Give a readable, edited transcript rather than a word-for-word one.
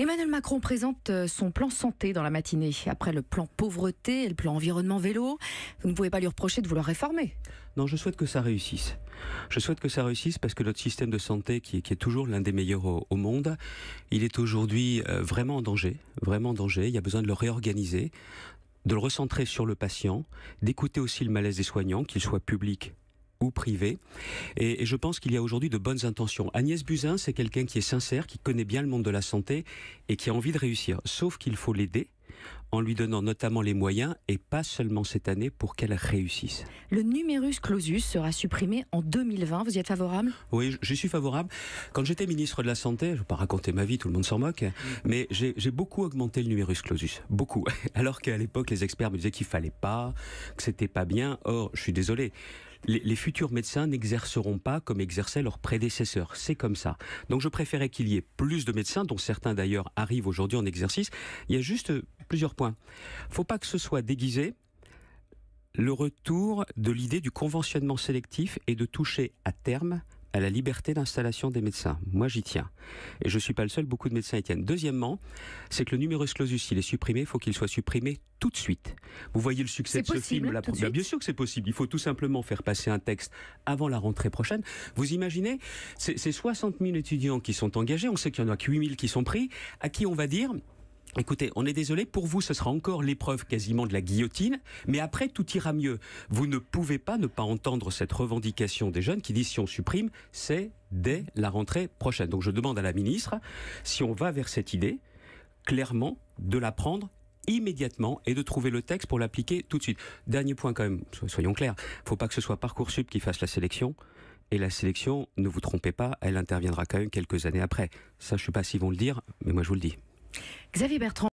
Emmanuel Macron présente son plan santé dans la matinée. Après le plan pauvreté et le plan environnement vélo, vous ne pouvez pas lui reprocher de vouloir réformer. Non, je souhaite que ça réussisse. Je souhaite que ça réussisse parce que notre système de santé, qui est toujours l'un des meilleurs au monde, il est aujourd'hui vraiment en danger. Vraiment en danger. Il y a besoin de le réorganiser, de le recentrer sur le patient, d'écouter aussi le malaise des soignants, qu'ils soient publics ou privé. Et je pense qu'il y a aujourd'hui de bonnes intentions. Agnès Buzyn, c'est quelqu'un qui est sincère, qui connaît bien le monde de la santé et qui a envie de réussir. Sauf qu'il faut l'aider en lui donnant notamment les moyens, et pas seulement cette année, pour qu'elle réussisse. Le numerus clausus sera supprimé en 2020. Vous y êtes favorable ? Oui, je suis favorable. Quand j'étais ministre de la Santé, je ne vais pas raconter ma vie, tout le monde s'en moque, mais j'ai beaucoup augmenté le numerus clausus. Beaucoup. Alors qu'à l'époque, les experts me disaient qu'il ne fallait pas, que c'était pas bien. Or, je suis désolé, les futurs médecins n'exerceront pas comme exerçaient leurs prédécesseurs. C'est comme ça. Donc je préférais qu'il y ait plus de médecins, dont certains d'ailleurs arrivent aujourd'hui en exercice. Il y a juste plusieurs points. Il ne faut pas que ce soit déguisé. Le retour de l'idée du conventionnement sélectif et de toucher à terme à la liberté d'installation des médecins. Moi, j'y tiens. Et je ne suis pas le seul, beaucoup de médecins y tiennent. Deuxièmement, c'est que le numerus clausus, s'il est supprimé, il faut qu'il soit supprimé tout de suite. Vous voyez le succès de ce film là. Bien sûr que c'est possible. Il faut tout simplement faire passer un texte avant la rentrée prochaine. Vous imaginez, c'est 60 000 étudiants qui sont engagés. On sait qu'il y en a que 8 000 qui sont pris, à qui on va dire... Écoutez, on est désolé, pour vous, ce sera encore l'épreuve quasiment de la guillotine, mais après, tout ira mieux. Vous ne pouvez pas ne pas entendre cette revendication des jeunes qui disent si on supprime, c'est dès la rentrée prochaine. Donc je demande à la ministre, si on va vers cette idée, clairement, de la prendre immédiatement et de trouver le texte pour l'appliquer tout de suite. Dernier point quand même, soyons clairs, il ne faut pas que ce soit Parcoursup qui fasse la sélection. Et la sélection, ne vous trompez pas, elle interviendra quand même quelques années après. Ça, je ne sais pas s'ils vont le dire, mais moi je vous le dis. Xavier Bertrand.